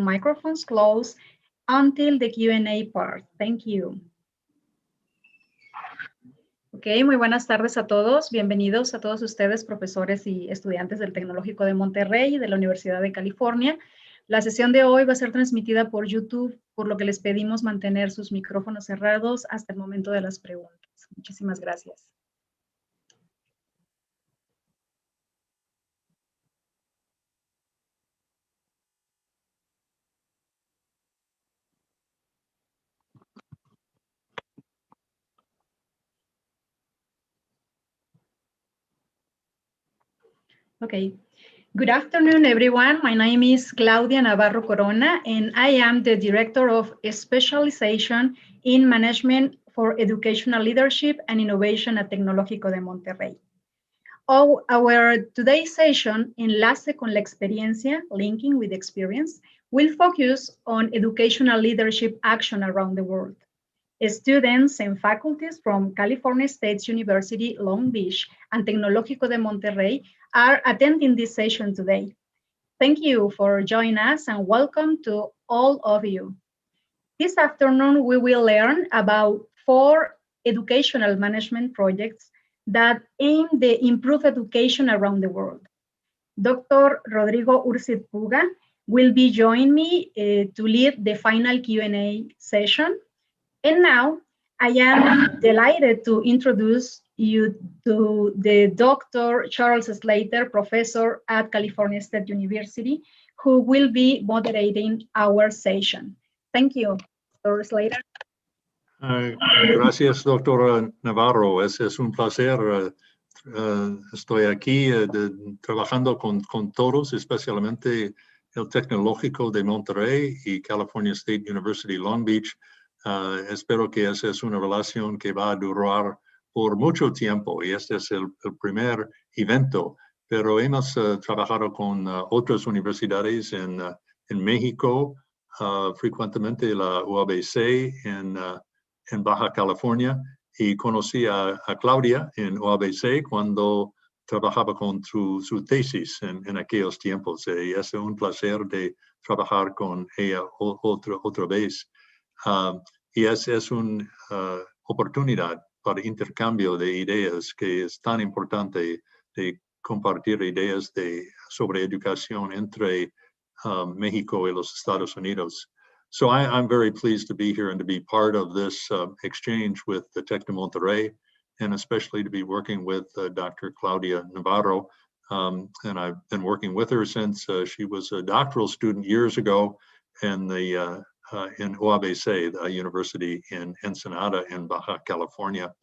microphones closed until the Q&A part. Thank you. Ok, muy buenas tardes a todos. Bienvenidos a todos ustedes, profesores y estudiantes del Tecnológico de Monterrey y de la Universidad de California. La sesión de hoy va a ser transmitida por YouTube, por lo que les pedimos mantener sus micrófonos cerrados hasta el momento de las preguntas. Muchísimas gracias. Okay. Good afternoon, everyone. My name is Claudia Navarro Corona, and I am the Director of Specialization in Management for Educational Leadership and Innovation at Tecnológico de Monterrey. Our today's session, Enlace con la experiencia, linking with experience, will focus on educational leadership action around the world. Students and faculties from California State University, Long Beach, and Tecnológico de Monterrey are attending this session today. Thank you for joining us and welcome to all of you. This afternoon, we will learn about 4 educational management projects that aim to improve education around the world. Dr. Rodrigo Ursid Puga will be joining me to lead the final Q&A session. And now, I am delighted to introduce you to the Dr. Charles Slater, professor at California State University, who will be moderating our session. Thank you, Dr. Slater. Gracias, doctora Navarro. Es un placer. Estoy aquí trabajando con todos, especialmente el Tecnológico de Monterrey y California State University, Long Beach. Espero que esa es una relación que va a durar por mucho tiempo y este es el primer evento, pero hemos trabajado con otras universidades en México, frecuentemente la UABC en Baja California, y conocí a Claudia en UABC cuando trabajaba con su tesis en aquellos tiempos, y es un placer de trabajar con ella otra vez. Y es una oportunidad para intercambio de ideas que es tan importante de compartir ideas sobre educación entre México y los Estados Unidos. So I'm very pleased to be here and to be part of this exchange with the Tec de Monterrey, and especially to be working with Dr. Claudia Navarro. And I've been working with her since she was a doctoral student years ago in UABC, the university in Ensenada in Baja California.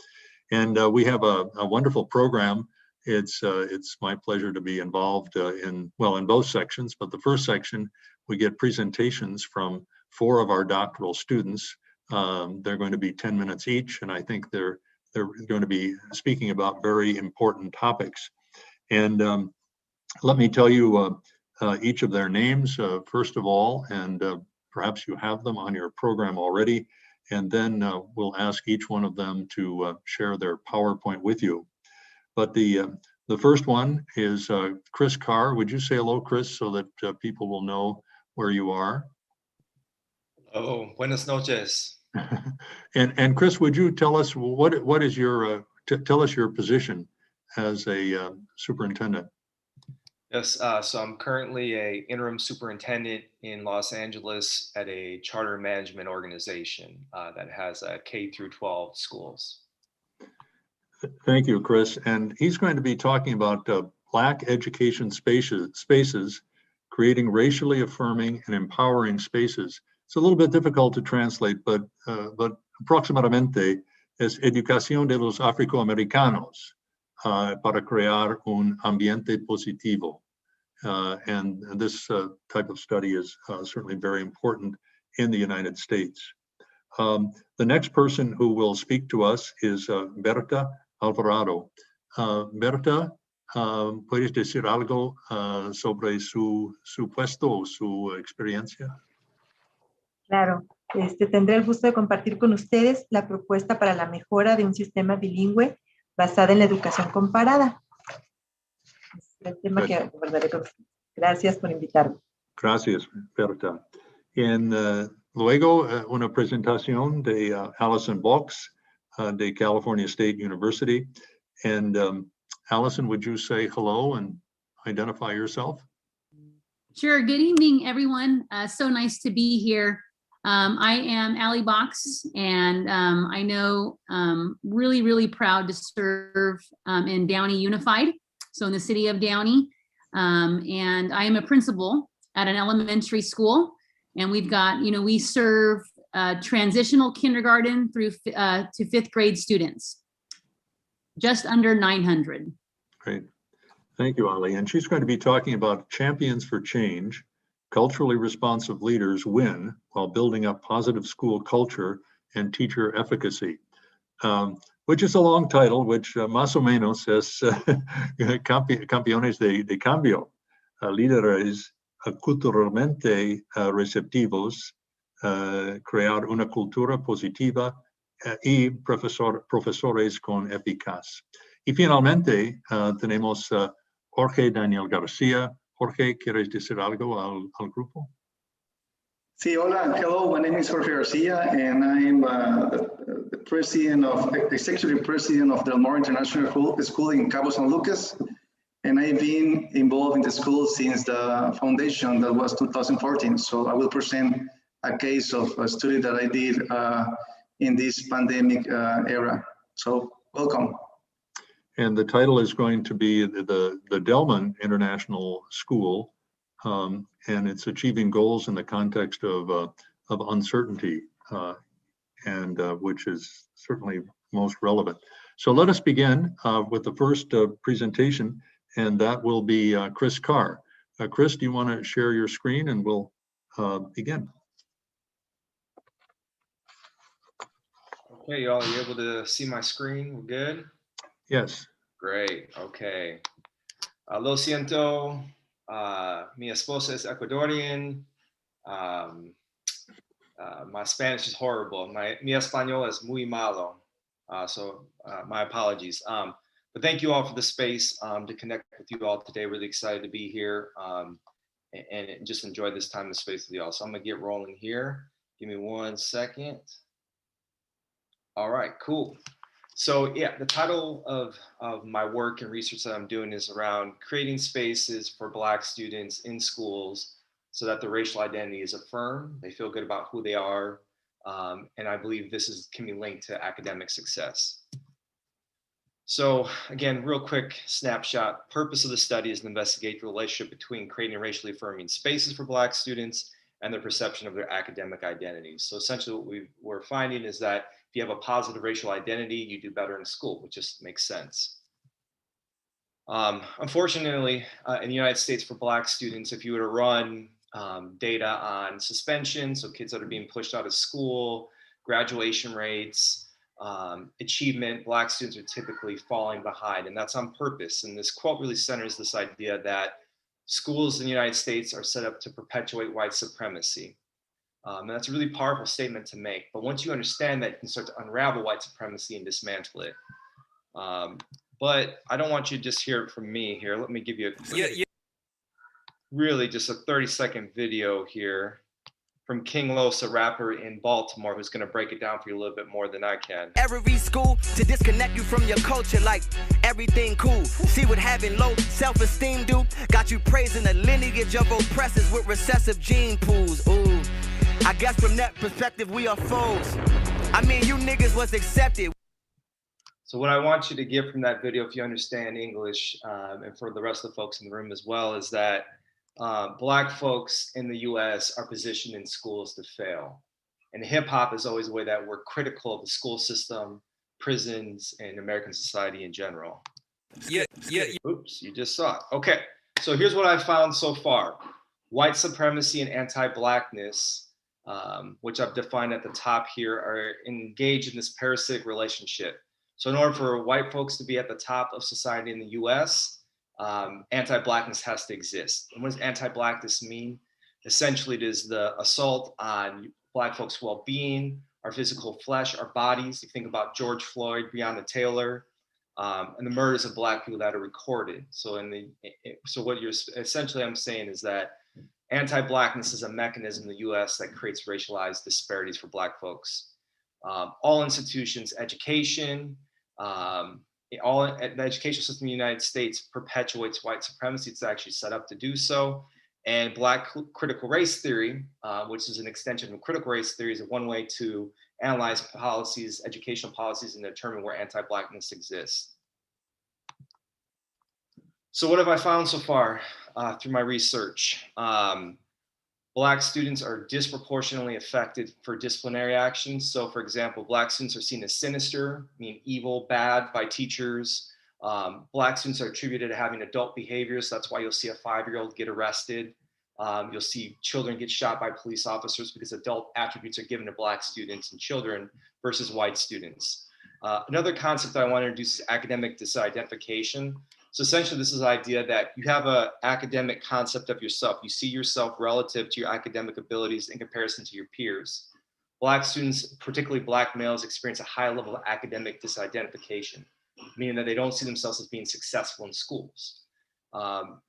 And we have a wonderful program. It's my pleasure to be involved in both sections, but the first section, we get presentations from 4 of our doctoral students. They're going to be 10 minutes each, and I think they're going to be speaking about very important topics. And let me tell you each of their names, first of all, and perhaps you have them on your program already, and then we'll ask each one of them to share their PowerPoint with you. But the first one is Chris Carr. Would you say hello, Chris, so that people will know where you are? Oh, buenas noches. And Chris, would you tell us what is your tell us your position as a superintendent? Yes, so I'm currently an interim superintendent in Los Angeles at a charter management organization that has K through 12 schools. Thank you, Chris. And he's going to be talking about Black education spaces, creating racially affirming and empowering spaces. It's a little bit difficult to translate, but aproximadamente es educación de los afroamericanos para crear un ambiente positivo. And this type of study is certainly very important in the United States. The next person who will speak to us is Berta Alvarado. Berta, ¿puedes decir algo sobre su puesto o su experiencia? Claro, tendré el gusto de compartir con ustedes la propuesta para la mejora de un sistema bilingüe basada en la educación comparada. Es el tema que abordaré con ustedes. Gracias por invitarme. Gracias, Berta. Luego, una presentación de Allison Box de California State University. And Allison, would you say hello and identify yourself? Sure. Good evening, everyone. So nice to be here. I am Allie Box, and I know really, really proud to serve in Downey Unified, so in the city of Downey. And I am a principal at an elementary school, and we've got, we serve transitional kindergarten through to fifth grade students, just under 900. Great. Thank you, Ali. And she's going to be talking about champions for change. Culturally responsive leaders win while building up positive school culture and teacher efficacy, which is a long title, which más o menos es campeones de cambio, líderes culturalmente receptivos, crear una cultura positiva y profesores con eficaz. Y finalmente tenemos Jorge Daniel García. Jorge, ¿quieres decir algo al grupo? Sí, hola, hello, my name is Jorge Garcia, and I'm the president of, executive president of Del Mar International School in Cabo San Lucas, and I've been involved in the school since the foundation, that was 2014. So I will present a case of a study that I did in this pandemic era. So welcome. And the title is going to be the Delman International School, and it's achieving goals in the context of uncertainty, and which is certainly most relevant. So let us begin with the first presentation, and that will be Chris Carr. Chris, do you want to share your screen, and we'll begin? Okay, y'all, are you able to see my screen? We're good? Yes. Great, okay. Lo siento, mi esposa es Ecuadorian. My Spanish is horrible. Mi español es muy malo. So my apologies. But thank you all for the space to connect with you all today. Really excited to be here and just enjoy this time and space with you all. So I'm gonna get rolling here. Give me 1 second. All right, cool. So yeah, the title of my work and research that I'm doing is around creating spaces for Black students in schools so that the racial identity is affirmed, they feel good about who they are, and I believe this can be linked to academic success. So again, real quick snapshot. Purpose of the study is to investigate the relationship between creating racially affirming spaces for Black students and their perception of their academic identities. So essentially what we're finding is that if you have a positive racial identity, you do better in school, which just makes sense. Unfortunately, in the United States for Black students, if you were to run data on suspension, so kids that are being pushed out of school, graduation rates, achievement, Black students are typically falling behind, and that's on purpose. And this quote really centers this idea that schools in the United States are set up to perpetuate white supremacy. And that's a really powerful statement to make. But once you understand that, you can start to unravel white supremacy and dismantle it. But I don't want you to just hear it from me here. Let me give you really just a 30-second video here from King Los, a rapper in Baltimore, who's going to break it down for you a little bit more than I can. Every school to disconnect you from your culture, like everything cool. See what having low self-esteem do? Got you praising the lineage of oppressors with recessive gene pools. Ooh. I guess from that perspective, we are foes. I mean, you niggas was accepted. So what I want you to get from that video, if you understand English, and for the rest of the folks in the room as well, is that Black folks in the US are positioned in schools to fail. And hip hop is always the way that we're critical of the school system, prisons, and American society in general. Yeah. Oops, you just saw it. Okay, so here's what I found so far. White supremacy and anti-Blackness, which I've defined at the top here, are engaged in this parasitic relationship. So in order for white folks to be at the top of society in the US, anti-Blackness has to exist. And what does anti-Blackness mean? Essentially, it is the assault on Black folks' well-being, our physical flesh, our bodies. You think about George Floyd, Breonna Taylor, and the murders of Black people that are recorded. So what you're essentially I'm saying is that Anti-Blackness is a mechanism in the US that creates racialized disparities for Black folks. All institutions, education, the education system in the United States perpetuates white supremacy. It's actually set up to do so. And Black critical race theory, which is an extension of critical race theory, is one way to analyze policies, educational policies, and determine where anti-Blackness exists. So what have I found so far through my research? Black students are disproportionately affected for disciplinary actions. So for example, Black students are seen as sinister, meaning evil, bad by teachers. Black students are attributed to having adult behaviors. So that's why you'll see a 5-year-old get arrested. You'll see children get shot by police officers because adult attributes are given to Black students and children versus white students. Another concept that I want to introduce is academic disidentification. So essentially, this is the idea that you have an academic concept of yourself. You see yourself relative to your academic abilities in comparison to your peers. Black students, particularly Black males, experience a high level of academic disidentification, meaning that they don't see themselves as being successful in schools.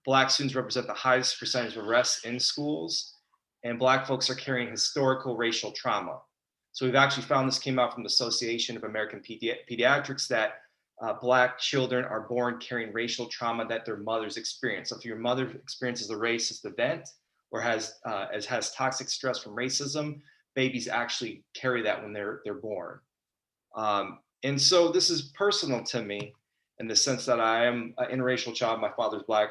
Black students represent the highest percentage of arrests in schools, and Black folks are carrying historical racial trauma. So we've actually found, this came out from the Association of American Pediatrics, that Black children are born carrying racial trauma that their mothers experience. So if your mother experiences a racist event or has toxic stress from racism, babies actually carry that when they're born. And so this is personal to me in the sense that I am an interracial child. My father's Black,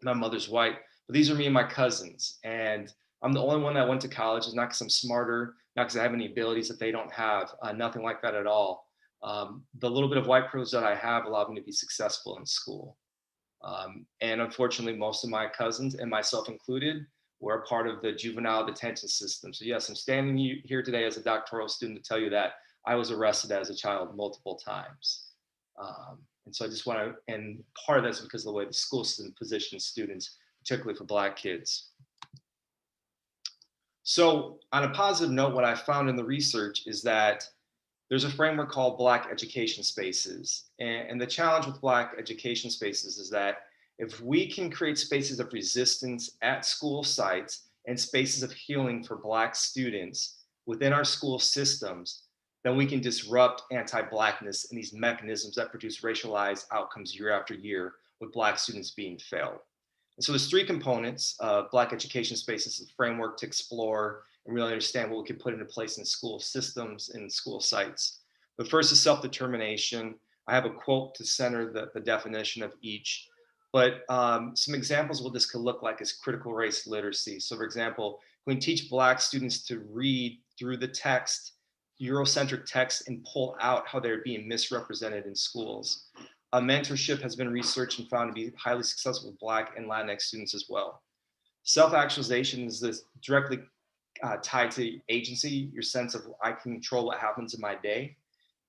my mother's white, but these are me and my cousins. And I'm the only one that went to college. It's not because I'm smarter, not because I have any abilities that they don't have, nothing like that at all. The little bit of white privilege that I have allowed me to be successful in school. And unfortunately, most of my cousins, and myself included, were a part of the juvenile detention system. So yes, I'm standing here today as a doctoral student to tell you that I was arrested as a child multiple times. And so I just want to, and part of that's because of the way the school system positions students, particularly for Black kids. So on a positive note, what I found in the research is that there's a framework called Black education spaces. And the challenge with Black education spaces is that if we can create spaces of resistance at school sites and spaces of healing for Black students within our school systems, then we can disrupt anti-Blackness and these mechanisms that produce racialized outcomes year after year with Black students being failed. And so there's 3 components of Black education spaces, a framework to explore and really understand what we can put into place in school systems and school sites. The first is self-determination. I have a quote to center the definition of each, but some examples of what this could look like is critical race literacy. So for example, we can teach Black students to read through the text, Eurocentric text, and pull out how they're being misrepresented in schools. Mentorship has been researched and found to be highly successful with Black and Latinx students as well. Self-actualization is this directly tied to agency, your sense of I can control what happens in my day.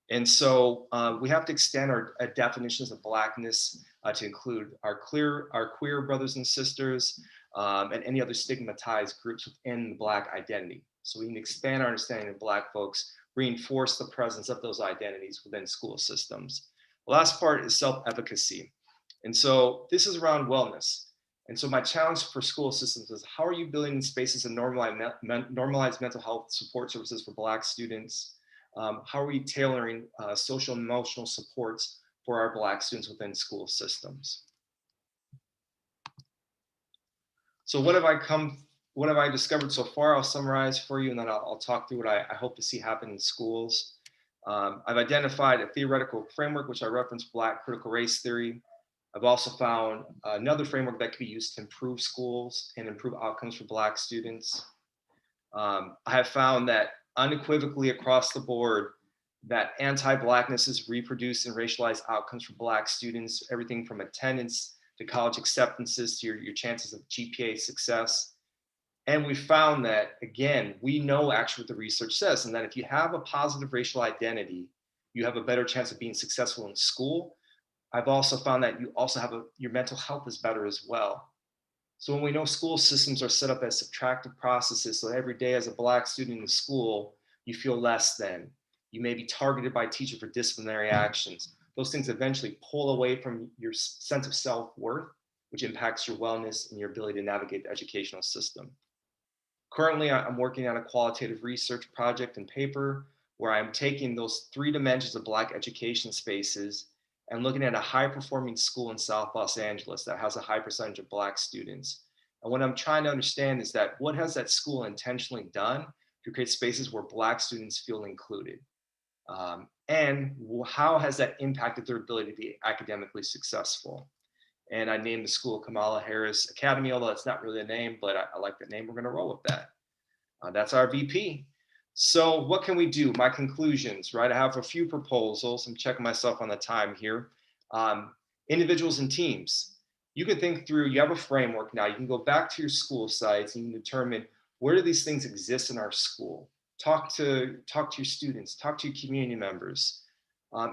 And so we have to extend our definitions of Blackness to include our queer brothers and sisters and any other stigmatized groups within the Black identity. So we can expand our understanding of Black folks, reinforce the presence of those identities within school systems. The last part is self-efficacy. And so this is around wellness. And so my challenge for school systems is how are you building spaces and normalize mental health support services for Black students? How are we tailoring social and emotional supports for our Black students within school systems? So what have I discovered so far? I'll summarize for you and then I'll talk through what I hope to see happen in schools. I've identified a theoretical framework, which I referenced, Black critical race theory. I've also found another framework that could be used to improve schools and improve outcomes for Black students. I have found that unequivocally across the board that anti-Blackness is reproduced in racialized outcomes for Black students, everything from attendance to college acceptances to your chances of GPA success. And we found that, again, we know actually what the research says, and that if you have a positive racial identity, you have a better chance of being successful in school. I've also found that you also have your mental health is better as well. So when we know school systems are set up as subtractive processes, so every day as a Black student in school, you feel less than. You may be targeted by a teacher for disciplinary actions. Those things eventually pull away from your sense of self-worth which impacts your wellness and your ability to navigate the educational system. Currently, I'm working on a qualitative research project and paper where I'm taking those 3 dimensions of Black education spaces and looking at a high-performing school in South Los Angeles that has a high percentage of Black students. And what I'm trying to understand is that what has that school intentionally done to create spaces where Black students feel included? And how has that impacted their ability to be academically successful? And I named the school Kamala Harris Academy, although it's not really a name, but I like the name. We're going to roll with that. That's our VP. So what can we do? My conclusions, right? I have a few proposals. I'm checking myself on the time here. Individuals and teams. You can think through, you have a framework now. You can go back to your school sites and you can determine where do these things exist in our school? Talk to your students, talk to your community members.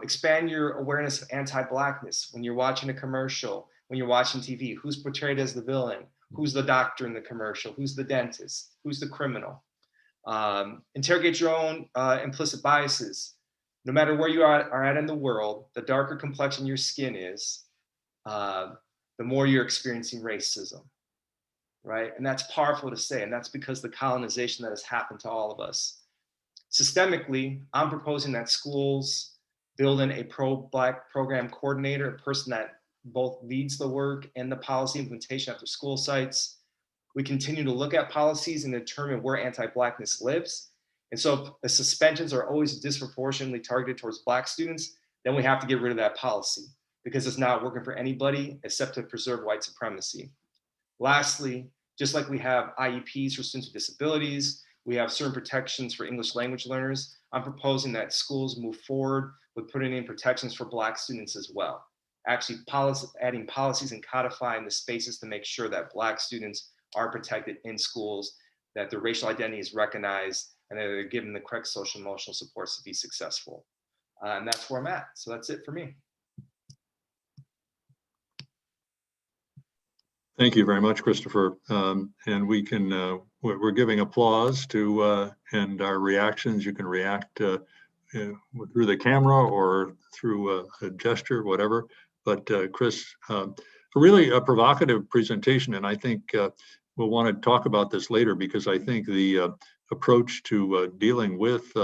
Expand your awareness of anti-Blackness. When you're watching a commercial, when you're watching TV, who's portrayed as the villain? Who's the doctor in the commercial? Who's the dentist? Who's the criminal? Interrogate your own implicit biases. No matter where you are at in the world, the darker complexion your skin is, the more you're experiencing racism, right? And that's powerful to say, and that's because the colonization that has happened to all of us. Systemically, I'm proposing that schools build in a pro-Black program coordinator, a person that both leads the work and the policy implementation at their school sites. We continue to look at policies and determine where anti-Blackness lives. And so if the suspensions are always disproportionately targeted towards Black students, then we have to get rid of that policy because it's not working for anybody except to preserve white supremacy. Lastly, just like we have IEPs for students with disabilities, we have certain protections for English language learners. I'm proposing that schools move forward with putting in protections for Black students as well. Actually, adding policies and codifying the spaces to make sure that Black students are protected in schools, that their racial identity is recognized, and that they're given the correct social emotional supports to be successful. And that's where I'm at. So that's it for me. Thank you very much, Christopher. And we can, we're giving applause to, and our reactions, you can react through the camera or through a gesture, whatever. But Chris, really a provocative presentation. And I think we'll want to talk about this later because I think the approach to dealing with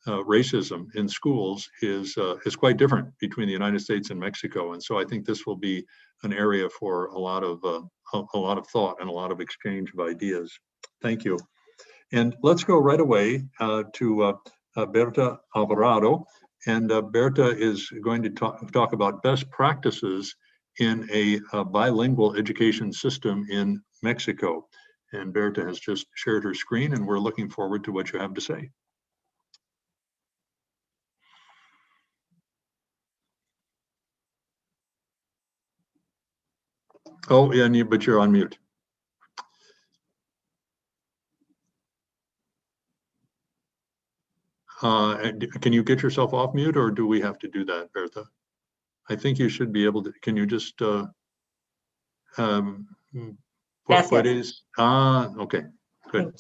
racism in schools is quite different between the United States and Mexico. And so I think this will be an area for a lot of thought and a lot of exchange of ideas. Thank you. And let's go right away to Berta Alvarado. And Berta is going to talk about best practices in a bilingual education system in Mexico. And Berta has just shared her screen, and we're looking forward to what you have to say. Oh, yeah, but you're on mute. Can you get yourself off mute, or do we have to do that, Berta? I think you should be able to. Can you just what is? Okay, good.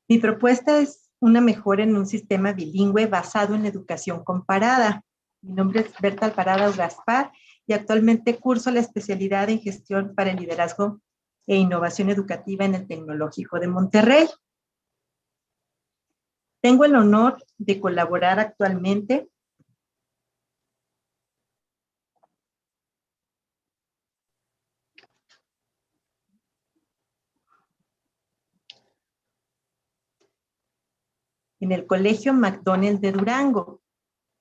Mi propuesta es una mejora en un sistema bilingüe basado en educación comparada. Mi nombre es Berta Alvarado Gaspar y actualmente curso la especialidad en Gestión para el Liderazgo e Innovación Educativa en el Tecnológico de Monterrey. Tengo el honor de colaborar actualmente en el Colegio McDonald de Durango.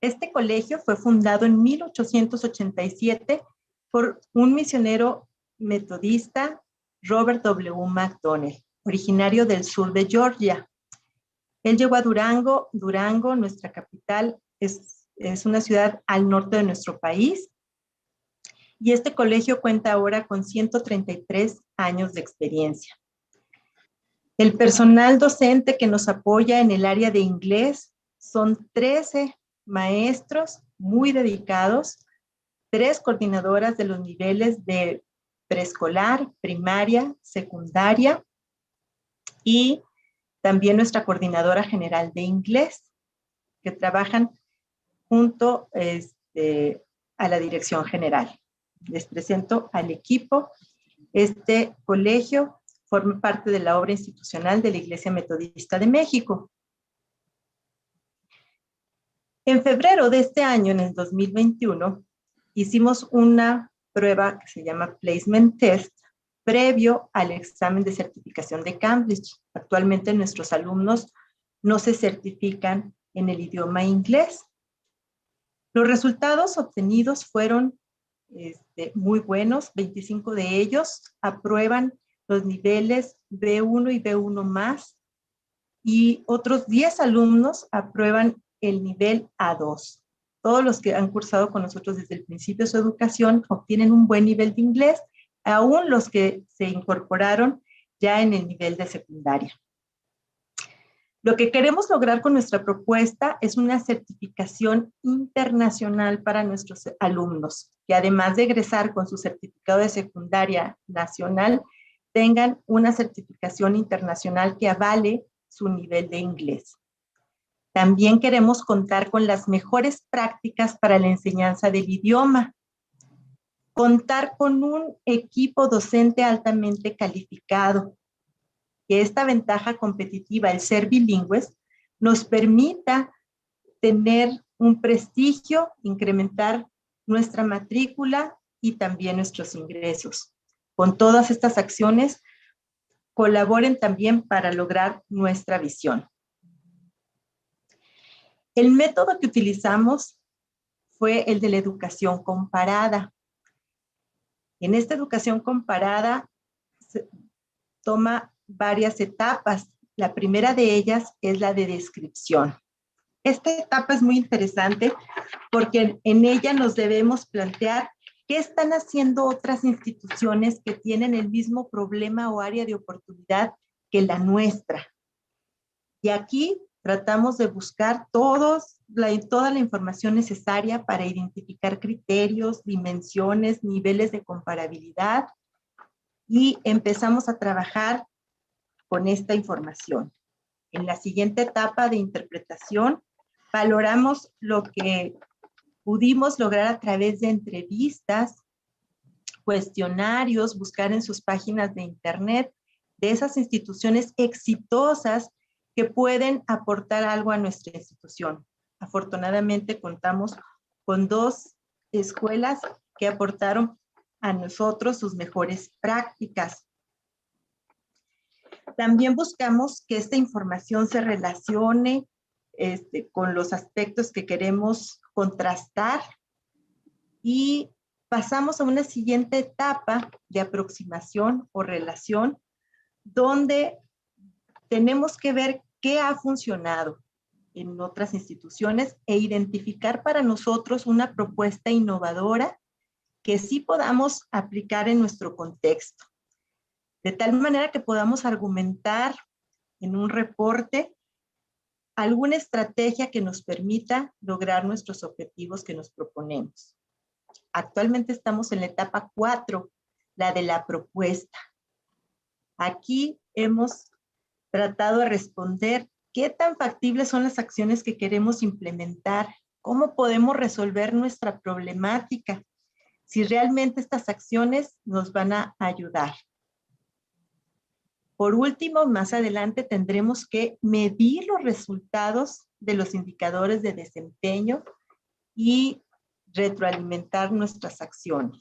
Este colegio fue fundado en 1887 por un misionero metodista, Robert W. McDonald, originario del sur de Georgia. Él llegó a Durango. Durango, nuestra capital, es una ciudad al norte de nuestro país. Y este colegio cuenta ahora con 133 años de experiencia. El personal docente que nos apoya en el área de inglés son 13 maestros muy dedicados, 3 coordinadoras de los niveles de preescolar, primaria, secundaria y también nuestra coordinadora general de inglés, que trabajan junto a la dirección general. Les presento al equipo. Este colegio forma parte de la obra institucional de la Iglesia Metodista de México. En febrero de este año, en el 2021, hicimos una prueba que se llama Placement Test, previo al examen de certificación de Cambridge. Actualmente nuestros alumnos no se certifican en el idioma inglés. Los resultados obtenidos fueron muy buenos. 25 de ellos aprueban los niveles B1 y B1 más, y otros 10 alumnos aprueban el nivel A2. Todos los que han cursado con nosotros desde el principio de su educación obtienen un buen nivel de inglés, aún los que se incorporaron ya en el nivel de secundaria. Lo que queremos lograr con nuestra propuesta es una certificación internacional para nuestros alumnos, que además de egresar con su certificado de secundaria nacional, tengan una certificación internacional que avale su nivel de inglés. También queremos contar con las mejores prácticas para la enseñanza del idioma, contar con un equipo docente altamente calificado, que esta ventaja competitiva, el ser bilingües, nos permita tener un prestigio, incrementar nuestra matrícula y también nuestros ingresos. Con todas estas acciones, colaboren también para lograr nuestra visión. El método que utilizamos fue el de la educación comparada. En esta educación comparada se toma varias etapas. La primera de ellas es la de descripción. Esta etapa es muy interesante porque en ella nos debemos plantear qué están haciendo otras instituciones que tienen el mismo problema o área de oportunidad que la nuestra. Y aquí tratamos de buscar toda la información necesaria para identificar criterios, dimensiones, niveles de comparabilidad, y empezamos a trabajar con esta información. En la siguiente etapa de interpretación, valoramos lo que pudimos lograr a través de entrevistas, cuestionarios, buscar en sus páginas de internet de esas instituciones exitosas que pueden aportar algo a nuestra institución. Afortunadamente contamos con 2 escuelas que aportaron a nosotros sus mejores prácticas. También buscamos que esta información se relacione con los aspectos que queremos contrastar, y pasamos a una siguiente etapa de aproximación o relación, donde tenemos que ver qué ha funcionado en otras instituciones e identificar para nosotros una propuesta innovadora que sí podamos aplicar en nuestro contexto, de tal manera que podamos argumentar en un reporte alguna estrategia que nos permita lograr nuestros objetivos que nos proponemos. Actualmente estamos en la etapa 4, la de la propuesta. Aquí hemos tratado de responder qué tan factibles son las acciones que queremos implementar, cómo podemos resolver nuestra problemática, si realmente estas acciones nos van a ayudar. Por último, más adelante tendremos que medir los resultados de los indicadores de desempeño y retroalimentar nuestras acciones.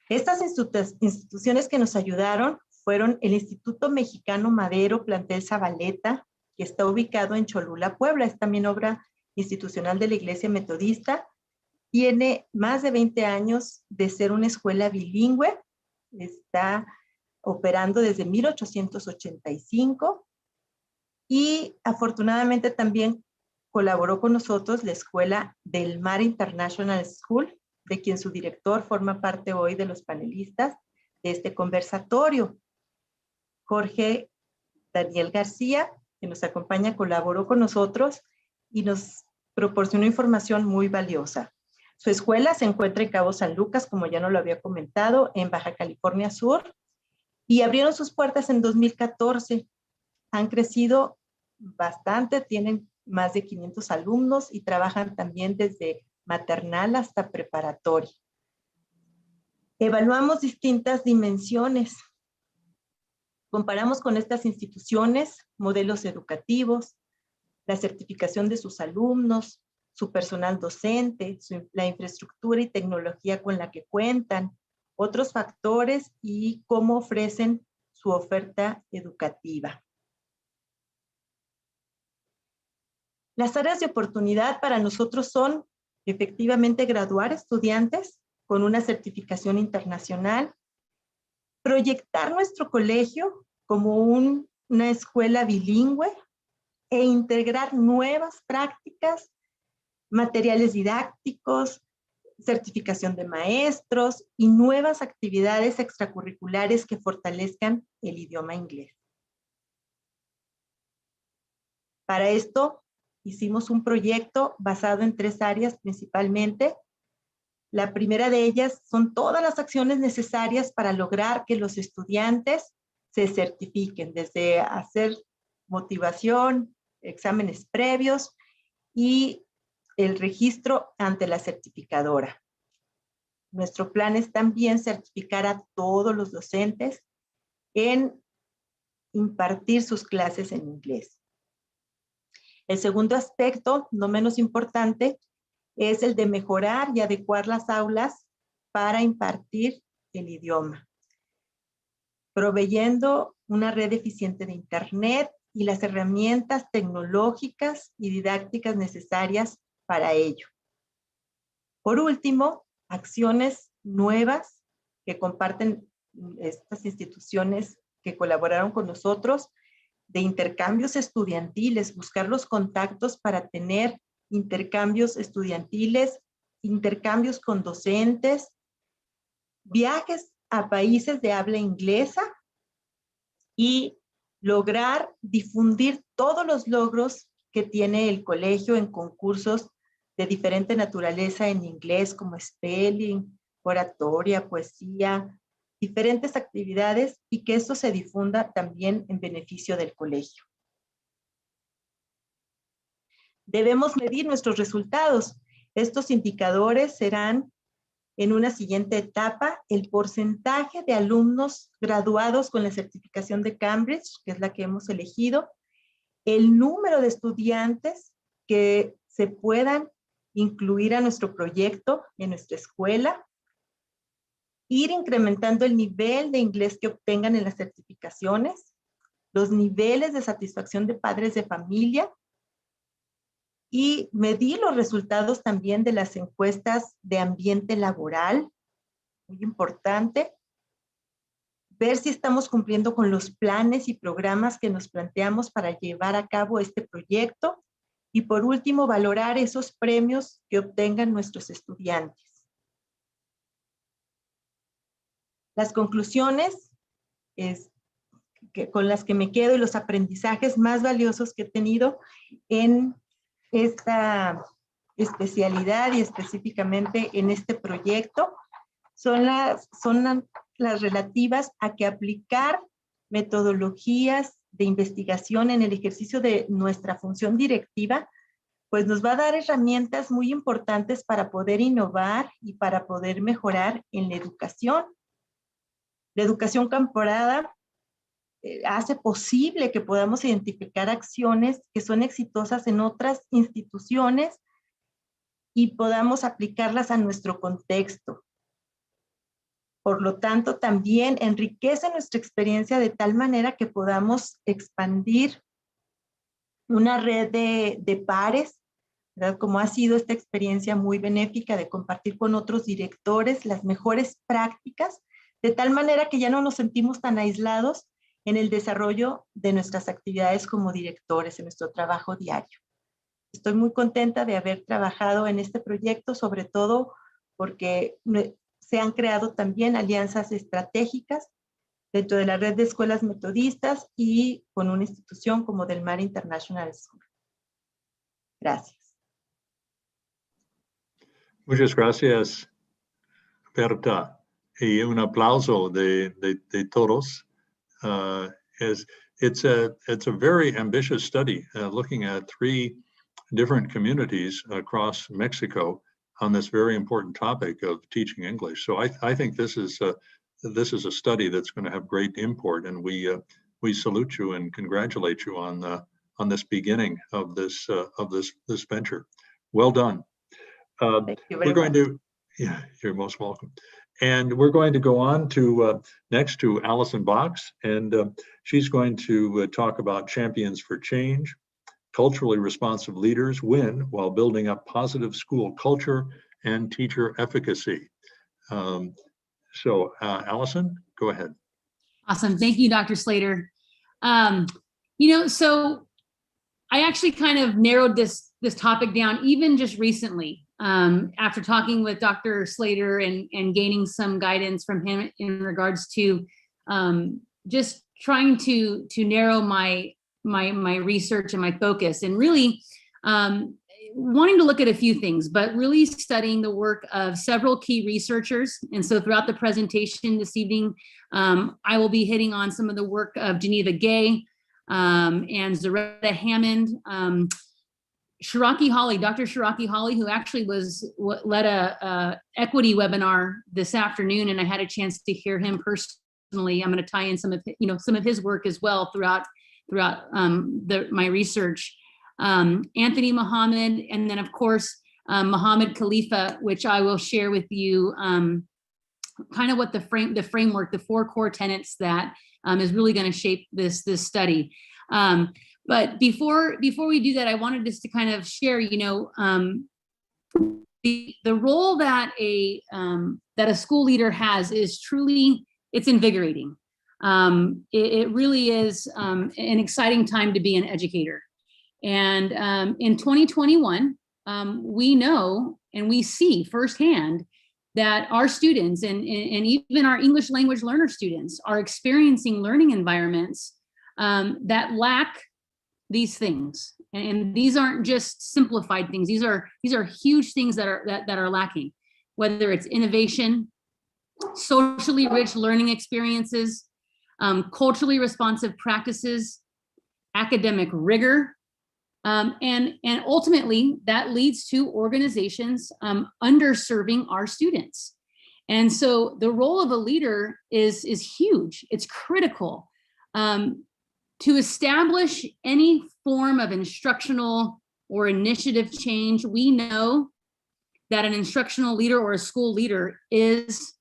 Estas instituciones que nos ayudaron fueron el Instituto Mexicano Madero Plantel Zabaleta, que está ubicado en Cholula, Puebla. Es también obra institucional de la Iglesia Metodista. Tiene más de 20 años de ser una escuela bilingüe. Está operando desde 1885. Y afortunadamente también colaboró con nosotros la Escuela del Mar International School, de quien su director forma parte hoy de los panelistas de este conversatorio. Jorge Daniel García, que nos acompaña, colaboró con nosotros y nos proporcionó información muy valiosa. Su escuela se encuentra en Cabo San Lucas, como ya nos lo había comentado, en Baja California Sur, y abrieron sus puertas en 2014. Han crecido bastante, tienen más de 500 alumnos y trabajan también desde maternal hasta preparatoria. Evaluamos distintas dimensiones. Comparamos con estas instituciones modelos educativos, la certificación de sus alumnos, su personal docente, la infraestructura y tecnología con la que cuentan, otros factores y cómo ofrecen su oferta educativa. Las áreas de oportunidad para nosotros son efectivamente graduar estudiantes con una certificación internacional, proyectar nuestro colegio como una escuela bilingüe e integrar nuevas prácticas, materiales didácticos, certificación de maestros y nuevas actividades extracurriculares que fortalezcan el idioma inglés. Para esto hicimos un proyecto basado en 3 áreas principalmente. La primera de ellas son todas las acciones necesarias para lograr que los estudiantes se certifiquen, desde hacer motivación, exámenes previos y el registro ante la certificadora. Nuestro plan es también certificar a todos los docentes en impartir sus clases en inglés. El segundo aspecto, no menos importante, es el de mejorar y adecuar las aulas para impartir el idioma, proveyendo una red eficiente de Internet y las herramientas tecnológicas y didácticas necesarias para ello. Por último, acciones nuevas que comparten estas instituciones que colaboraron con nosotros, de intercambios estudiantiles, buscar los contactos para tener intercambios estudiantiles, intercambios con docentes, viajes a países de habla inglesa y lograr difundir todos los logros que tiene el colegio en concursos de diferente naturaleza en inglés, como spelling, oratoria, poesía, diferentes actividades, y que esto se difunda también en beneficio del colegio. Debemos medir nuestros resultados. Estos indicadores serán en una siguiente etapa el porcentaje de alumnos graduados con la certificación de Cambridge, que es la que hemos elegido, el número de estudiantes que se puedan incluir a nuestro proyecto en nuestra escuela, ir incrementando el nivel de inglés que obtengan en las certificaciones, los niveles de satisfacción de padres de familia y medir los resultados también de las encuestas de ambiente laboral, muy importante, ver si estamos cumpliendo con los planes y programas que nos planteamos para llevar a cabo este proyecto y por último valorar esos premios que obtengan nuestros estudiantes. Las conclusiones con las que me quedo y los aprendizajes más valiosos que he tenido en esta especialidad y específicamente en este proyecto son las relativas a que aplicar metodologías de investigación en el ejercicio de nuestra función directiva, pues nos va a dar herramientas muy importantes para poder innovar y para poder mejorar en la educación. La educación comparada hace posible que podamos identificar acciones que son exitosas en otras instituciones y podamos aplicarlas a nuestro contexto. Por lo tanto, también enriquece nuestra experiencia de tal manera que podamos expandir una red de pares, ¿verdad? Como ha sido esta experiencia muy benéfica de compartir con otros directores las mejores prácticas, de tal manera que ya no nos sentimos tan aislados en el desarrollo de nuestras actividades como directores, en nuestro trabajo diario. Estoy muy contenta de haber trabajado en este proyecto, sobre todo porque se han creado también alianzas estratégicas dentro de la red de escuelas metodistas y con una institución como Del Mar International School. Gracias. Muchas gracias, Berta. Y un aplauso de todos. It's a very ambitious study, looking at 3 different communities across Mexico on this very important topic of teaching English. So I think this is a study that's going to have great import, and we salute you and congratulate you on this beginning of this venture. Well done. Thank you very We're going much. to, yeah, you're most welcome. And we're going to go on to next to Allison Box, and she's going to talk about champions for change. Culturally responsive leaders win while building up positive school culture and teacher efficacy. So Allison, go ahead. Awesome. Thank you, Dr. Slater. So I actually kind of narrowed this topic down even just recently after talking with Dr. Slater and gaining some guidance from him in regards to just trying to narrow my research and my focus, and really wanting to look at a few things, but really studying the work of several key researchers. And so throughout the presentation this evening, I will be hitting on some of the work of Geneva Gay and Zaretta Hammond, Shiraki Hawley, Dr. Shiraki Hawley, who actually led a equity webinar this afternoon, and I had a chance to hear him personally. I'm going to tie in some of his work as well throughout my research. Anthony Muhammad, and then of course Muhammad Khalifa, which I will share with you kind of what the framework, the 4 core tenets that is really going to shape this study. But before we do that, I wanted just to kind of share, the role that a school leader has is truly, it's invigorating. It really is an exciting time to be an educator. And in 2021, we know and we see firsthand that our students and even our English language learner students are experiencing learning environments that lack these things. And these aren't just simplified things. These are huge things that are lacking, whether it's innovation, socially rich learning experiences, culturally responsive practices, academic rigor, and ultimately that leads to organizations underserving our students. And so the role of a leader is huge. It's critical to establish any form of instructional or initiative change. We know that an instructional leader or a school leader is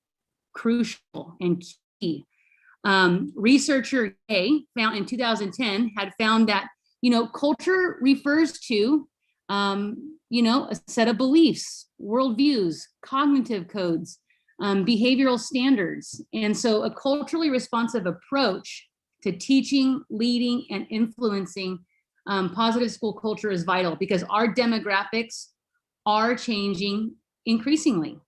crucial and key. Researcher Gay found in 2010 had found that culture refers to a set of beliefs, worldviews, cognitive codes, behavioral standards. And so a culturally responsive approach to teaching, leading, and influencing positive school culture is vital, because our demographics are changing increasingly,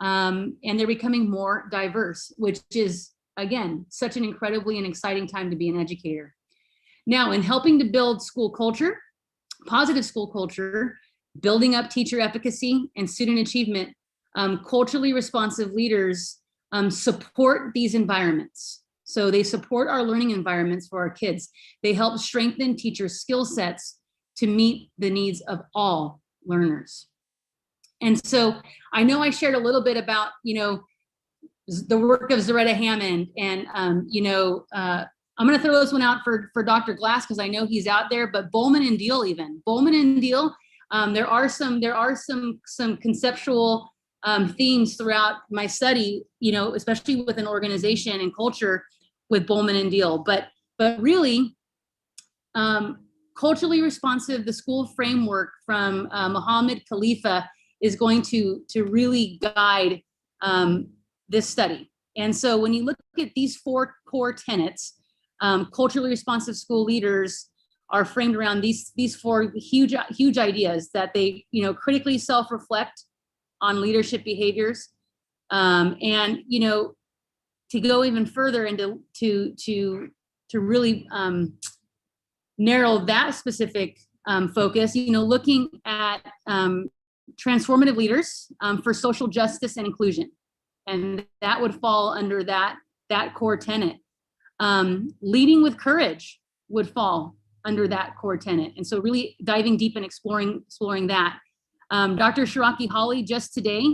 and they're becoming more diverse, which is, again, such an incredibly and exciting time to be an educator. Now, in helping to build school culture, positive school culture, building up teacher efficacy and student achievement, culturally responsive leaders support these environments. So they support our learning environments for our kids. They help strengthen teachers' skill sets to meet the needs of all learners. And so I know I shared a little bit about, the work of Zaretta Hammond, and, I'm going to throw this one out for Dr. Glass, because I know he's out there, but Bowman and Deal, there are some conceptual themes throughout my study, especially with an organization and culture with Bowman and Deal, but really culturally responsive, the school framework from Muhammad Khalifa is going to really guide this study. And so when you look at these 4 core tenets, culturally responsive school leaders are framed around these 4 huge ideas that they, critically self-reflect on leadership behaviors, and to go even further into to really narrow that specific focus, looking at transformative leaders for social justice and inclusion, and that would fall under that core tenet. Leading with courage would fall under that core tenet. And so really diving deep and exploring that. Dr. Shiraki Hawley just today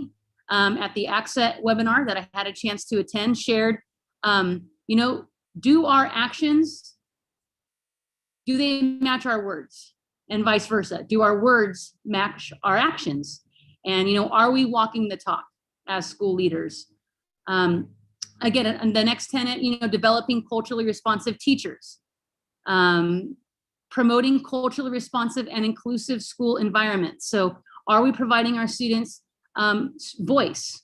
at the ACCET webinar that I had a chance to attend shared, do our actions, do they match our words? And vice versa. Do our words match our actions? And, are we walking the talk as school leaders? Again, and the next tenet, developing culturally responsive teachers, promoting culturally responsive and inclusive school environments. So are we providing our students voice?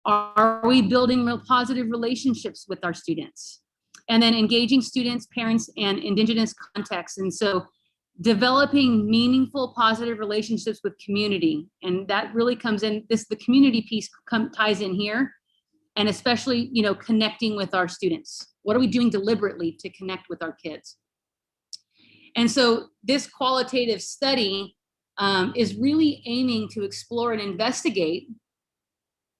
Are we building real positive relationships with our students? And then engaging students, parents, and Indigenous contexts. And so developing meaningful, positive relationships with community. And that really comes in, the community piece ties in here. And especially, connecting with our students. What are we doing deliberately to connect with our kids? And so this qualitative study is really aiming to explore and investigate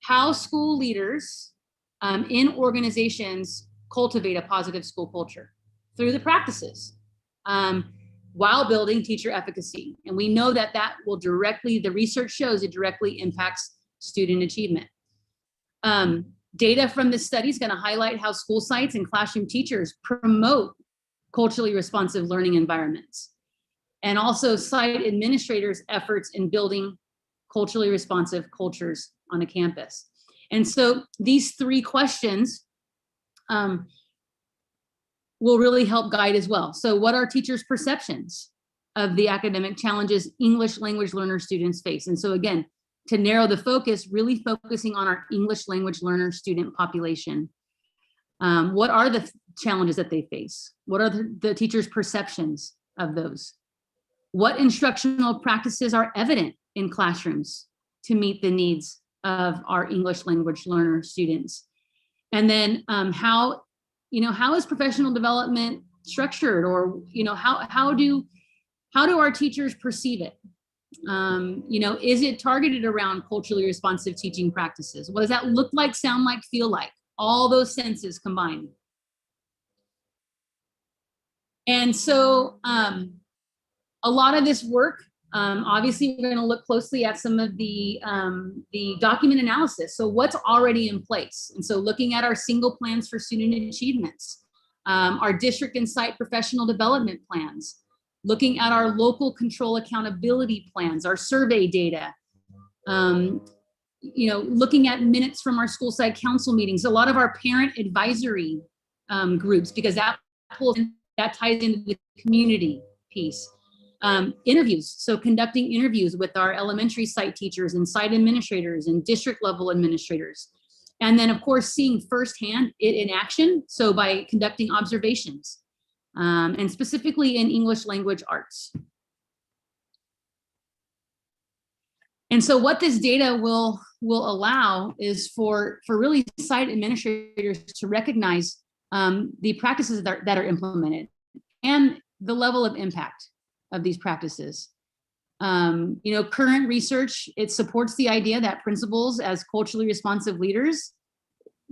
how school leaders in organizations cultivate a positive school culture through the practices while building teacher efficacy. And we know that will directly, the research shows it directly impacts student achievement. Data from this study is going to highlight how school sites and classroom teachers promote culturally responsive learning environments, and also site administrators' efforts in building culturally responsive cultures on a campus. And so these 3 questions will really help guide as well. So what are teachers' perceptions of the academic challenges English language learner students face? And so again, to narrow the focus, really focusing on our English language learner student population. What are the challenges that they face? What are the teachers' perceptions of those? What instructional practices are evident in classrooms to meet the needs of our English language learner students? And then how is professional development structured, or how do our teachers perceive it? Is it targeted around culturally responsive teaching practices? What does that look like, sound like, feel like? All those senses combined. And so a lot of this work, obviously we're going to look closely at some of the document analysis. So what's already in place? And so looking at our single plans for student achievements, our district and site professional development plans, looking at our local control accountability plans, our survey data, looking at minutes from our school site council meetings, a lot of our parent advisory groups, because that ties into the community piece. Interviews, so conducting interviews with our elementary site teachers and site administrators and district level administrators. And then of course, seeing firsthand it in action. So by conducting observations. And specifically in English language arts. And so what this data will allow is for really site administrators to recognize the practices that are implemented and the level of impact of these practices. Current research, it supports the idea that principals as culturally responsive leaders,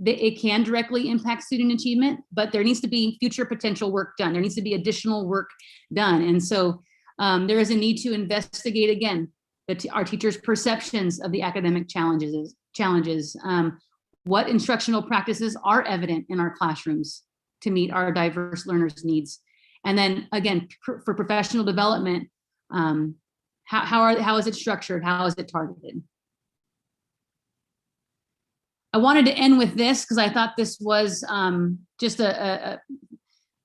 it can directly impact student achievement, but there needs to be future potential work done. There needs to be additional work done. And so there is a need to investigate again our teachers' perceptions of the academic challenges. What instructional practices are evident in our classrooms to meet our diverse learners' needs? And then again, for professional development, how is it structured? How is it targeted? I wanted to end with this because I thought this was just a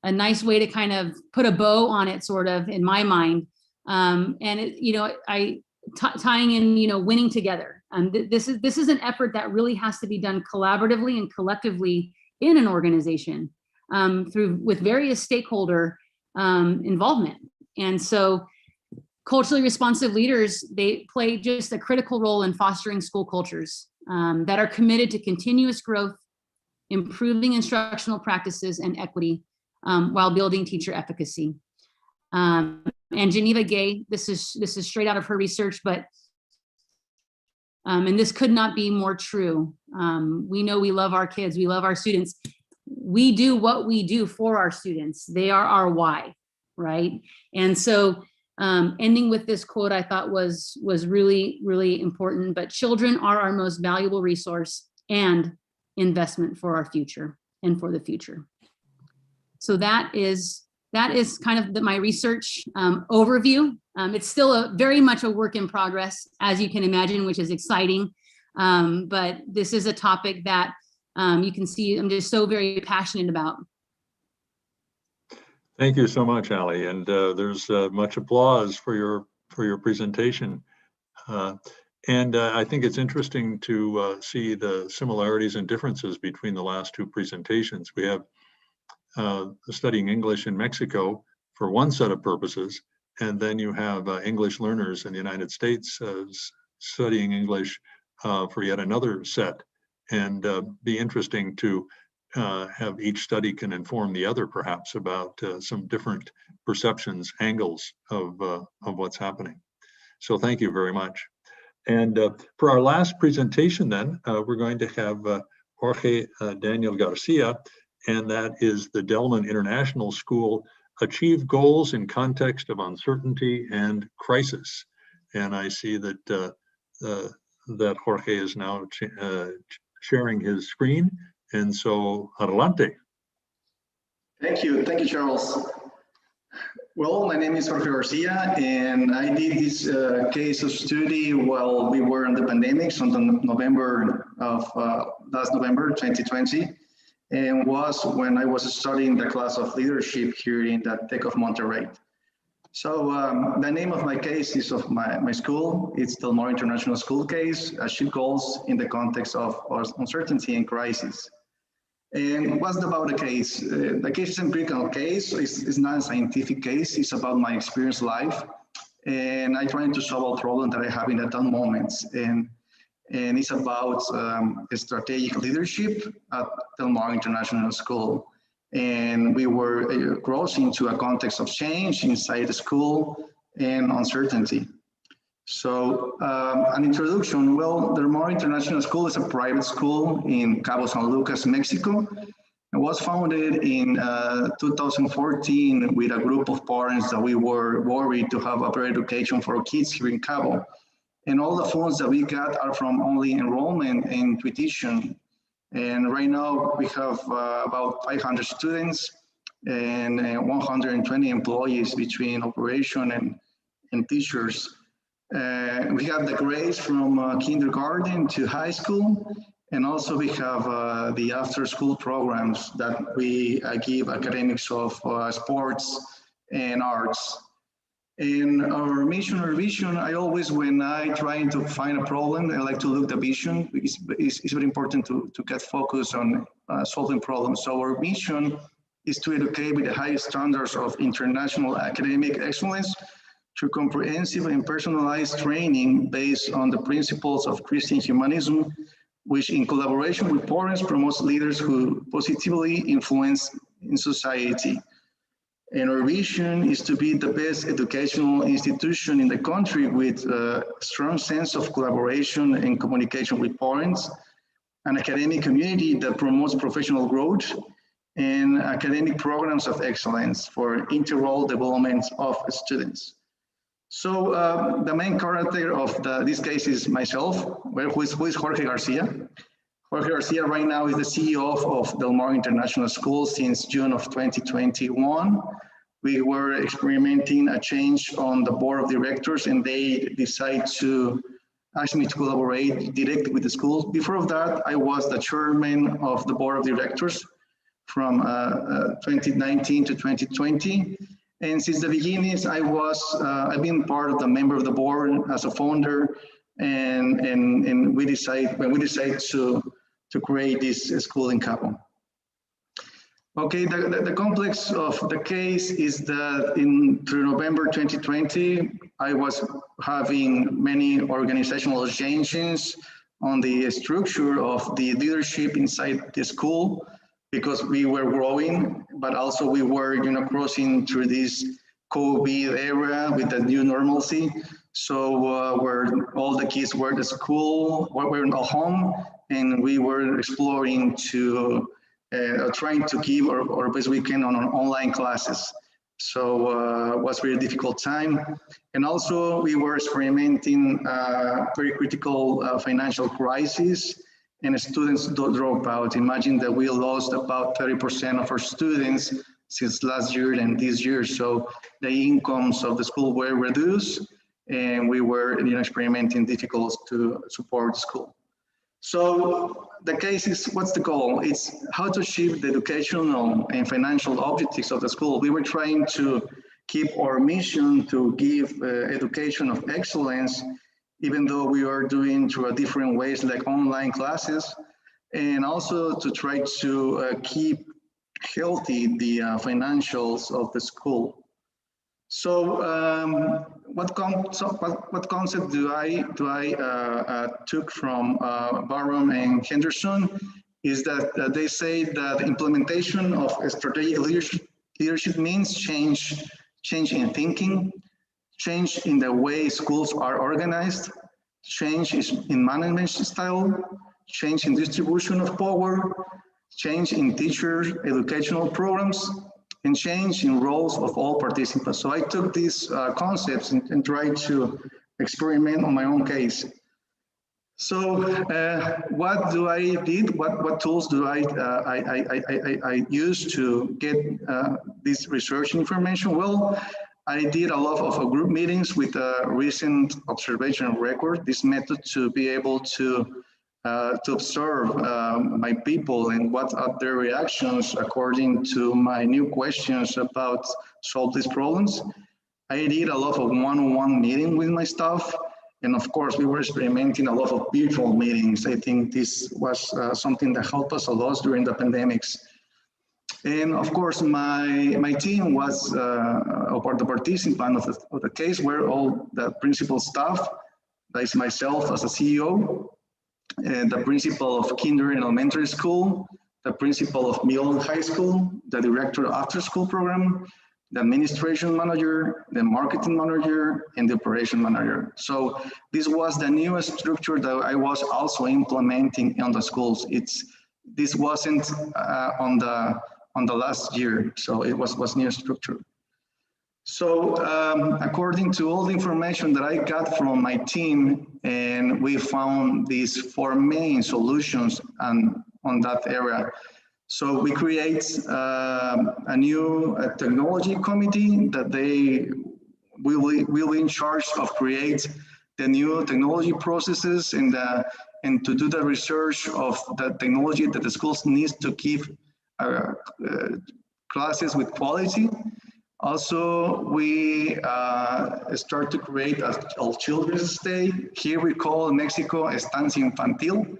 nice way to kind of put a bow on it, sort of, in my mind. And it, tying in, winning together. This is an effort that really has to be done collaboratively and collectively in an organization with various stakeholder involvement. And so culturally responsive leaders, they play just a critical role in fostering school cultures that are committed to continuous growth, improving instructional practices and equity while building teacher efficacy. And Geneva Gay, this is straight out of her research, but and this could not be more true. We know we love our kids, we love our students. We do what we do for our students. They are our why. right? And so ending with this quote I thought was really, really important, but children are our most valuable resource and investment for our future and for the future. So that is kind of my research overview. It's still very much a work in progress, as you can imagine, which is exciting. But this is a topic that you can see I'm just so very passionate about. Thank you so much, Ali. And there's much applause for your presentation. And I think it's interesting to see the similarities and differences between the last two presentations. We have studying English in Mexico for one set of purposes, and then you have English learners in the United States studying English for yet another set. And be interesting to have each study can inform the other perhaps about some different perceptions, angles of what's happening. So thank you very much. And for our last presentation then, we're going to have Jorge Daniel Garcia, and that is the Delman International School, Achieve Goals in Context of Uncertainty and Crisis. And I see that that Jorge is now sharing his screen. And so, adelante. Thank you, Charles. Well, my name is Jorge Garcia, and I did this case of study while we were in the pandemic, on the last November 2020, and was when I was studying the class of leadership here in the Tech of Monterrey. So the name of my case is of my school. It's the Del Mar International School case, Achieve Goals in the Context of Uncertainty and Crisis. And what's about the case? The case is an empirical case. It's not a scientific case. It's about my experience life. And I'm trying to solve a problem that I have in at that moment. And it's about strategic leadership at Del Mar International School. And we were crossing into a context of change inside the school and uncertainty. So an introduction, well, Del Mar International School is a private school in Cabo San Lucas, Mexico. It was founded in 2014 with a group of parents that we were worried to have a better education for kids here in Cabo. And all the funds that we got are from only enrollment and tuition. And right now we have about 500 students and 120 employees between operation and teachers. We have the grades from kindergarten to high school, and also we have the after-school programs that we give academics of sports and arts. In our mission or vision, I always, when I try to find a problem, I like to look at the vision. It's very important to get focused on solving problems. So our mission is to educate with the highest standards of international academic excellence through comprehensive and personalized training based on the principles of Christian humanism, which in collaboration with parents promotes leaders who positively influence in society. And our vision is to be the best educational institution in the country with a strong sense of collaboration and communication with parents, an academic community that promotes professional growth, and academic programs of excellence for integral development of students. So the main character of this case is myself, who is Jorge Garcia. Jorge Garcia right now is the CEO of Del Mar International School since June of 2021. We were experimenting a change on the board of directors, and they decided to ask me to collaborate directly with the schools. Before that, I was the chairman of the board of directors from 2019 to 2020. And since the beginnings, I've been part of the member of the board as a founder, and when we decide to create this school in Cabo. Okay, the complex of the case is that through November 2020, I was having many organizational changes on the structure of the leadership inside the school, because we were growing, but also we were, crossing through this COVID era with the new normalcy. So where all the kids were at school, we were at home, and we were exploring to trying to give our best we can on online classes. So it was a very difficult time. And also we were experimenting very critical financial crisis, and students drop out. Imagine that we lost about 30% of our students since last year and this year. So the incomes of the school were reduced, and we were experimenting difficulties to support the school. So the case is, what's the goal? It's how to achieve the educational and financial objectives of the school. We were trying to keep our mission to give education of excellence, even though we are doing through different ways like online classes, and also to try to keep healthy the financials of the school. So what concept do I took from Barham and Henderson is that they say that implementation of strategic leadership means change in thinking, change in the way schools are organized, change in management style, change in distribution of power, change in teacher educational programs, and change in roles of all participants. So I took these concepts and tried to experiment on my own case. So what do I did? What tools do I use to get this research information? Well, I did a lot of group meetings with a recent observation record. This method to be able to observe my people and what are their reactions according to my new questions about solve these problems. I did a lot of one-on-one meeting with my staff. And of course, we were experimenting a lot of virtual meetings. I think this was something that helped us a lot during the pandemics. And of course, my team was a participant of the case where all the principal staff, that is myself as a CEO, and the principal of kinder and elementary school, the principal of middle and high school, the director of after school program, the administration manager, the marketing manager, and the operation manager. So this was the newest structure that I was also implementing on the schools. This wasn't on the last year, so it was new structure. So according to all the information that I got from my team, and we found these 4 main solutions on that area. So we create a new technology committee that they will be in charge of create the new technology processes and to do the research of the technology that the schools need to keep classes with quality. Also, we start to create a children's stay. Here we call Mexico Estancia Infantil.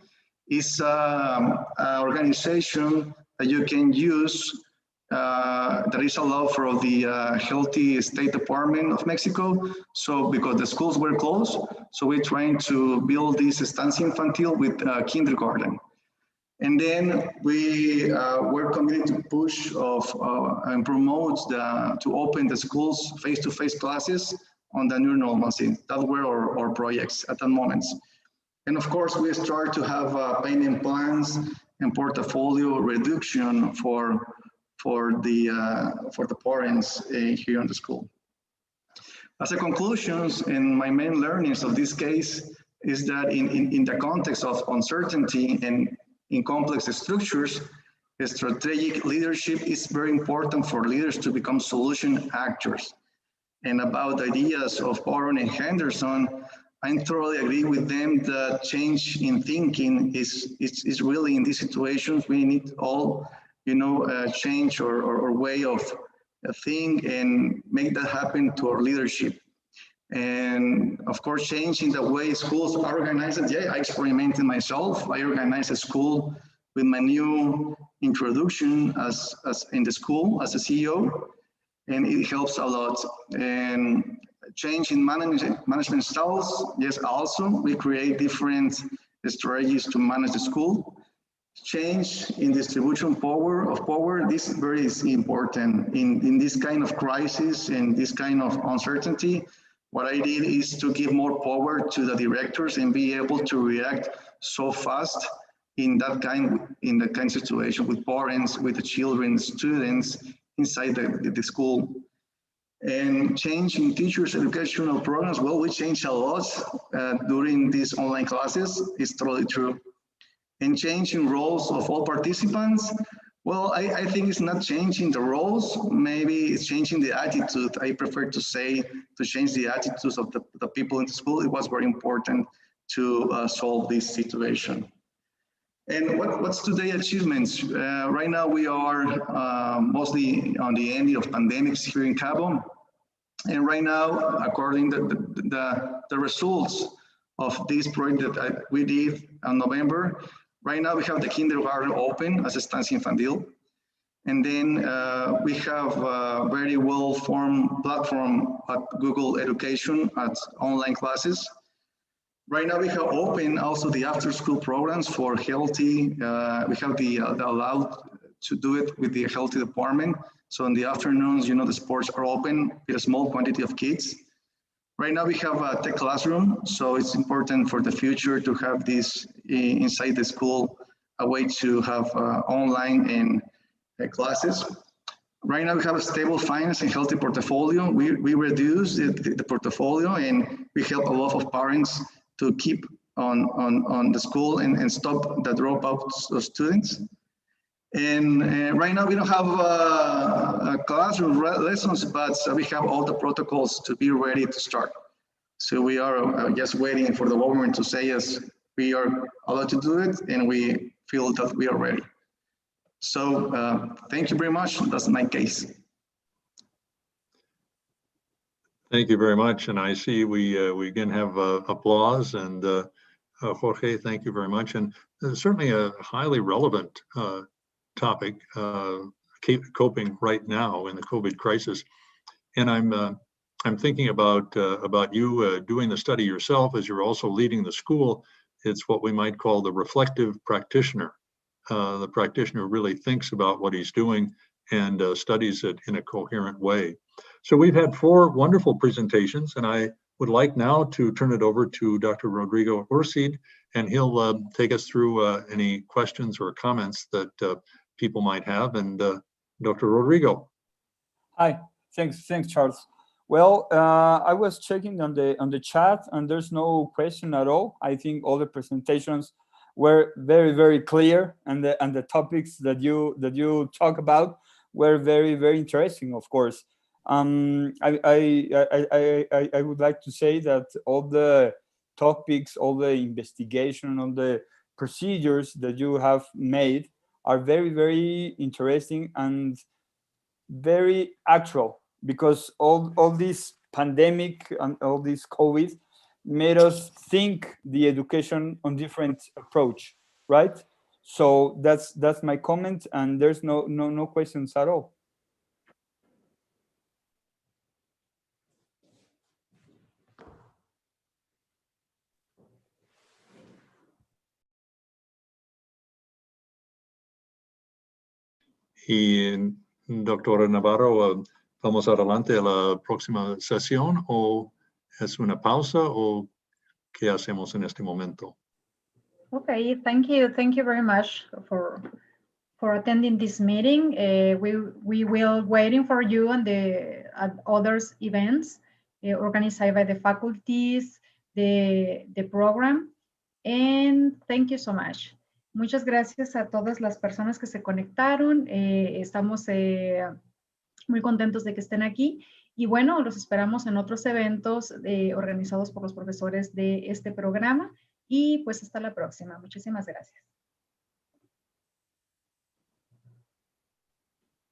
It's an organization that you can use that is allowed for the Healthy State Department of Mexico. So because the schools were closed, so we're trying to build this Estancia Infantil with kindergarten. And then we were committed to push and promote to open the schools face-to-face classes on the new normalcy. That were our projects at that moment. And of course, we start to have payment plans and portfolio reduction for the parents here in the school. As a conclusions, and my main learnings of this case is that in the context of uncertainty and in complex structures, strategic leadership is very important for leaders to become solution actors. And about the ideas of Barham and Henderson, I thoroughly agree with them that change in thinking is really in these situations, we need all, change or way of think and make that happen to our leadership. And of course, changing the way schools are organized. Yeah, I experimented myself. I organized a school with my new introduction as in the school as a CEO, and it helps a lot. And change in management styles. Yes, also we create different strategies to manage the school. Change in distribution of power. This is very important in this kind of crisis and this kind of uncertainty. What I did is to give more power to the directors and be able to react so fast in that kind of situation with parents, with the children, students inside the school. And change in teachers' educational programs, well, we changed a lot during these online classes. It's totally true. And changing roles of all participants, well, I think it's not changing the roles, maybe it's changing the attitude. I prefer to say to change the attitudes of the people in the school. It was very important to solve this situation. And what's today's achievements? Right now we are mostly on the end of pandemics here in Cabo. And right now, according to the results of this project that we did in November, right now we have the kindergarten open as a estancia infantil. And then we have a very well-formed platform at Google Education at online classes. Right now we have open also the after-school programs for healthy. We have the allowed to do it with the healthy department. So in the afternoons, you know, the sports are open with a small quantity of kids. Right now we have a tech classroom. So it's important for the future to have this inside the school, a way to have online and classes. Right now we have a stable finance and healthy portfolio. We reduce the portfolio and we help a lot of parents to keep on the school and stop the dropouts of students. And right now we don't have classroom lessons, but we have all the protocols to be ready to start. So we are just waiting for the government to say yes, we are allowed to do it, and we feel that we are ready. So thank you very much. That's my case. Thank you very much. And I see we again have applause. And Jorge, thank you very much. And certainly a highly relevant topic, coping right now in the COVID crisis. And I'm thinking about you doing the study yourself as you're also leading the school. It's what we might call the reflective practitioner. The practitioner really thinks about what he's doing and studies it in a coherent way. So we've had 4 wonderful presentations, and I would like now to turn it over to Dr. Rodrigo Urcid, and he'll take us through any questions or comments that people might have. And Dr. Rodrigo. Hi, thanks, Charles. Well, I was checking on the chat, and there's no question at all. I think all the presentations were very, very clear, and the topics that you talk about were very, very interesting, of course. I would like to say that all the topics, all the investigation, all the procedures that you have made are very, very interesting and very actual, because all this pandemic and all this COVID made us think the education on different approach, right? So that's my comment, and there's no questions at all. Y doctora Navarro, ¿vamos adelante a la próxima sesión o es una pausa o qué hacemos en este momento? Okay, thank you very much for attending this meeting. We will waiting for you on the others events organized by the faculties, the program, and thank you so much. Muchas gracias a todas las personas que se conectaron. Estamos muy contentos de que estén aquí. Y bueno, los esperamos en otros eventos organizados por los profesores de este programa. Y pues hasta la próxima. Muchísimas gracias.